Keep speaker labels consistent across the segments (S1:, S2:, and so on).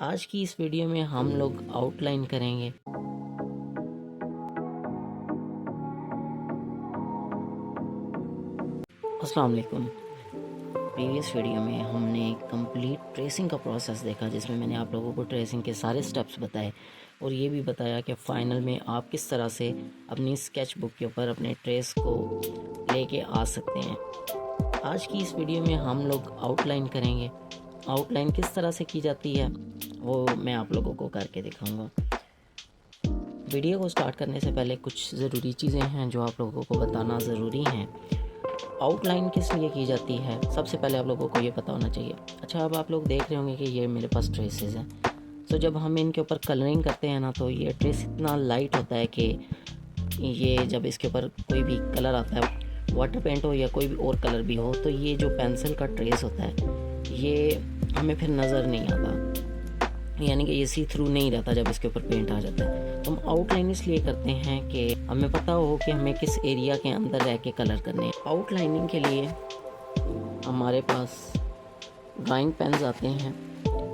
S1: आज की इस वीडियो में हम लोग आउटलाइन करेंगे। अस्सलाम वालेकुम। प्रीवियस वीडियो में हमने कंप्लीट ट्रेसिंग का प्रोसेस देखा, जिसमें मैंने आप लोगों को ट्रेसिंग के सारे स्टेप्स बताए और ये भी बताया कि फ़ाइनल में आप किस तरह से अपनी स्केच बुक के ऊपर अपने ट्रेस को लेके आ सकते हैं। आज की इस वीडियो में हम लोग आउटलाइन करेंगे। आउटलाइन किस तरह से की जाती है वो मैं आप लोगों को करके दिखाऊंगा। वीडियो को स्टार्ट करने से पहले कुछ ज़रूरी चीज़ें हैं जो आप लोगों को बताना ज़रूरी हैं। आउटलाइन किस लिए की जाती है, सबसे पहले आप लोगों को ये पता होना चाहिए। अच्छा, अब आप लोग देख रहे होंगे कि ये मेरे पास ट्रेसेस हैं। तो जब हम इनके ऊपर कलरिंग करते हैं ना, तो ये ट्रेस इतना लाइट होता है कि ये जब इसके ऊपर कोई भी कलर आता है, वाटर पेंट हो या कोई भी और कलर भी हो, तो ये जो पेंसिल का ट्रेस होता है ये हमें फिर नज़र नहीं आता, यानी कि ये सी थ्रू नहीं रहता जब इसके ऊपर पेंट आ जाता है। तो हम आउटलाइन इसलिए करते हैं कि हमें पता हो कि हमें किस एरिया के अंदर रह के कलर करने हैं। आउटलाइनिंग के लिए हमारे पास ड्राइंग पेन्स आते हैं,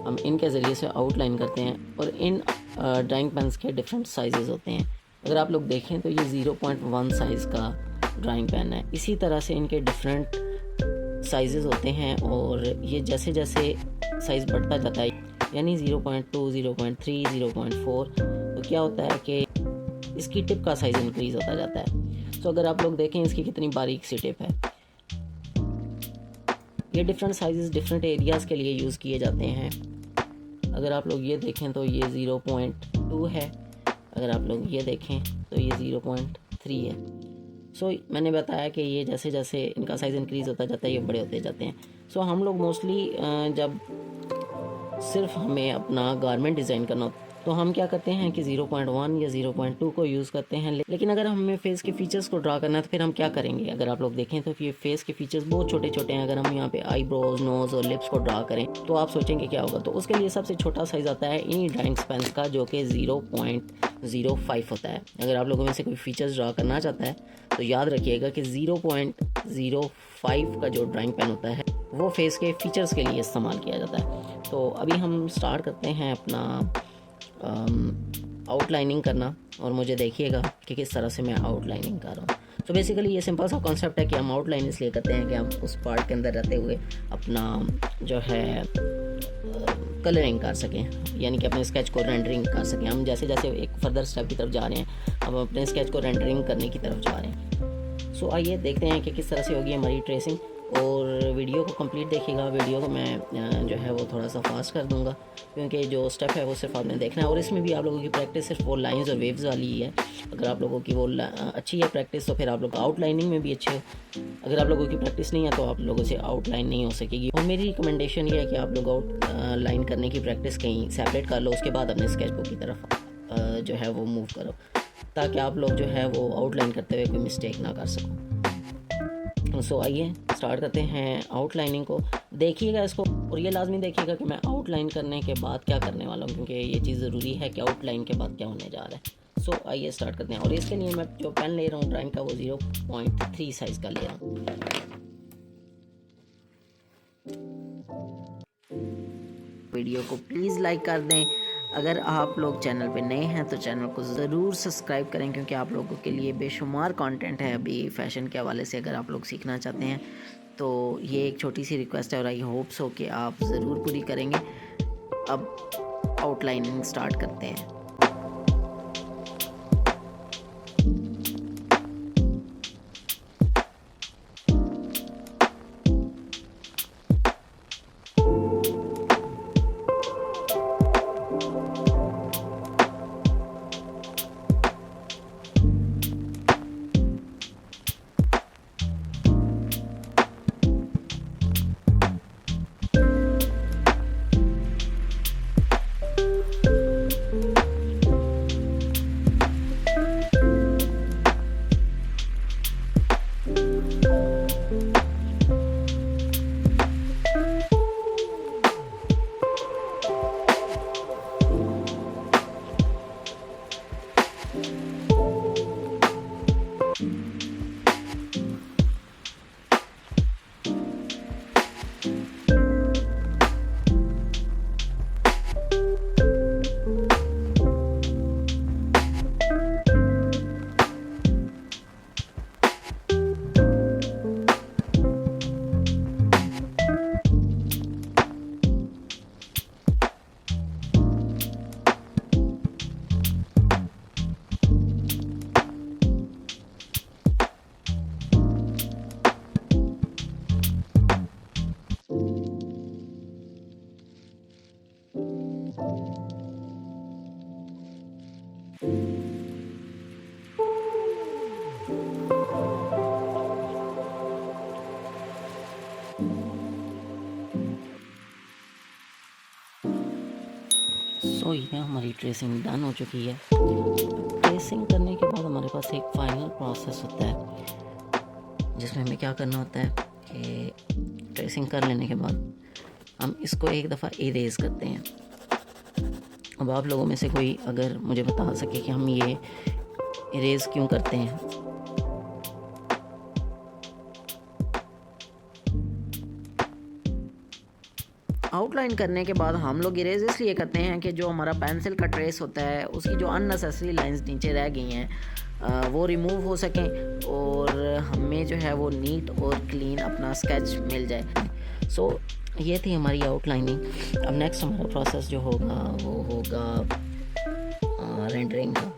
S1: हम इनके ज़रिए से आउटलाइन करते हैं और इन ड्राइंग पेन्स के डिफरेंट साइज़ होते हैं। अगर आप लोग देखें तो ये 0.1 साइज़ का ड्राइंग पेन है। इसी तरह से इनके डिफरेंट साइज़ होते हैं और ये जैसे जैसे साइज़ बढ़ता जाता है, यानी 0.2, 0.3, 0.4, तो क्या होता है कि इसकी टिप का साइज़ इंक्रीज़ होता जाता है। तो अगर आप लोग देखें इसकी कितनी बारीक सी टिप है। ये डिफरेंट साइज़ डिफरेंट एरियाज़ के लिए यूज़ किए जाते हैं। अगर आप लोग ये देखें तो ये 0.2 है, अगर आप लोग ये देखें तो ये 0.3 है। सो मैंने बताया कि ये जैसे जैसे इनका साइज़ इंक्रीज़ होता जाता है ये बड़े होते जाते हैं। सो हम लोग मोस्टली जब सिर्फ हमें अपना गारमेंट डिज़ाइन करना हो तो हम क्या करते हैं कि 0.1 या 0.2 को यूज़ करते हैं। लेकिन अगर हमें फेस के फीचर्स को ड्रा करना है तो फिर हम क्या करेंगे। अगर आप लोग देखें तो ये फेस के फीचर्स बहुत छोटे छोटे हैं। अगर हम यहाँ पे आईब्रोज, नोज़ और लिप्स को ड्रा करें तो आप सोचेंगे क्या होगा। तो उसके लिए सबसे छोटा साइज़ आता है इन्हीं ड्राइंग पेन्स का, जो कि 0.05 होता है। अगर आप लोगों में से कोई फीचर्स ड्रा करना चाहता है तो याद रखिएगा कि 0.05 का जो ड्राइंग पेन होता है वो फेस के फीचर्स के लिए इस्तेमाल किया जाता है। तो अभी हम स्टार्ट करते हैं अपना आउटलाइनिंग करना और मुझे देखिएगा कि किस तरह से मैं आउटलाइनिंग कर रहा हूँ। तो बेसिकली ये सिंपल सा कॉन्सेप्ट है कि हम आउटलाइन इसलिए करते हैं कि हम उस पार्ट के अंदर रहते हुए अपना जो है कलरिंग कर सकें, यानी कि अपने स्केच को रेंडरिंग कर सकें। हम जैसे जैसे एक फर्दर स्टेप की तरफ जा रहे हैं, हम अपने स्केच को रेंडरिंग करने की तरफ जा रहे हैं। सो आइए देखते हैं कि किस तरह से होगी हमारी ट्रेसिंग, और वीडियो को कंप्लीट देखिएगा। वीडियो को मैं जो है वो थोड़ा सा फास्ट कर दूंगा, क्योंकि जो स्टेप है वो सिर्फ आपने देखना है और इसमें भी आप लोगों की प्रैक्टिस सिर्फ वो लाइंस और वेव्स वाली ही है। अगर आप लोगों की वो अच्छी है प्रैक्टिस तो फिर आप लोग आउटलाइनिंग में भी अच्छे हो। अगर आप लोगों की प्रैक्टिस नहीं है तो आप लोगों से आउटलाइन नहीं हो सकेगी। और मेरी रिकमेंडेशन ये है कि आप लोग आउटलाइन करने की प्रैक्टिस कहीं सेपरेट कर लो, उसके बाद अपने स्केच बुक की तरफ जो है वो मूव करो, ताकि आप लोग जो है वो आउटलाइन करते हुए कोई मिस्टेक ना कर सको। सो आइए स्टार्ट करते हैं आउटलाइनिंग को। देखिएगा इसको और ये लाजमी देखिएगा कि मैं आउटलाइन करने के बाद क्या करने वाला हूँ, क्योंकि ये चीज़ ज़रूरी है कि आउटलाइन के बाद क्या होने जा रहा है। सो आइए स्टार्ट करते हैं। और इसके लिए मैं जो पेन ले रहा हूँ ड्राइंग का वो 0.3 साइज़ का ले रहा हूँ। वीडियो को प्लीज़ लाइक कर दें। अगर आप लोग चैनल पे नए हैं तो चैनल को ज़रूर सब्सक्राइब करें, क्योंकि आप लोगों के लिए बेशुमार कंटेंट है अभी फैशन के हवाले से। अगर आप लोग सीखना चाहते हैं तो ये एक छोटी सी रिक्वेस्ट है और आई होप सो कि आप ज़रूर पूरी करेंगे। अब आउटलाइनिंग स्टार्ट करते हैं। सो ये हमारी ट्रेसिंग डन हो चुकी है। ट्रेसिंग करने के बाद हमारे पास एक फाइनल प्रोसेस होता है जिसमें हमें क्या करना होता है कि ट्रेसिंग कर लेने के बाद हम इसको एक दफ़ा इरेज करते हैं। अब आप लोगों में से कोई अगर मुझे बता सके कि हम ये इरेज क्यों करते हैं। आउटलाइन करने के बाद हम लोग इरेज इसलिए करते हैं कि जो हमारा पेंसिल का ट्रेस होता है उसकी जो अननेसेसरी लाइंस नीचे रह गई हैं वो रिमूव हो सकें और हमें जो है वो नीट और क्लीन अपना स्केच मिल जाए। सो ये थी हमारी आउटलाइनिंग। अब नेक्स्ट हमारा प्रोसेस जो होगा वो होगा रेंडरिंग का।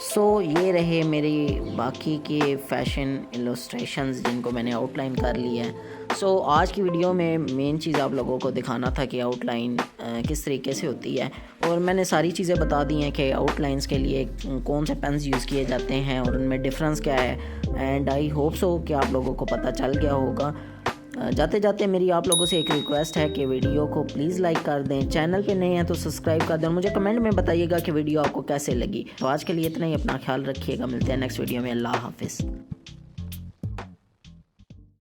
S1: सो ये रहे मेरी बाकी के फैशन इलस्ट्रेशंस जिनको मैंने आउटलाइन कर लिया है। सो आज की वीडियो में मेन चीज़ आप लोगों को दिखाना था कि आउटलाइन किस तरीके से होती है, और मैंने सारी चीज़ें बता दी हैं कि आउटलाइंस के लिए कौन से पेन्स यूज़ किए जाते हैं और उनमें डिफरेंस क्या है। एंड आई होप सो कि आप लोगों को पता चल गया होगा। जाते जाते मेरी आप लोगों से एक रिक्वेस्ट है कि वीडियो को प्लीज़ लाइक कर दें, चैनल पे नए हैं तो सब्सक्राइब कर दें और मुझे कमेंट में बताइएगा कि वीडियो आपको कैसे लगी। तो आज के लिए इतना ही, अपना ख्याल रखिएगा, मिलते हैं नेक्स्ट वीडियो में। अल्लाह हाफिज़।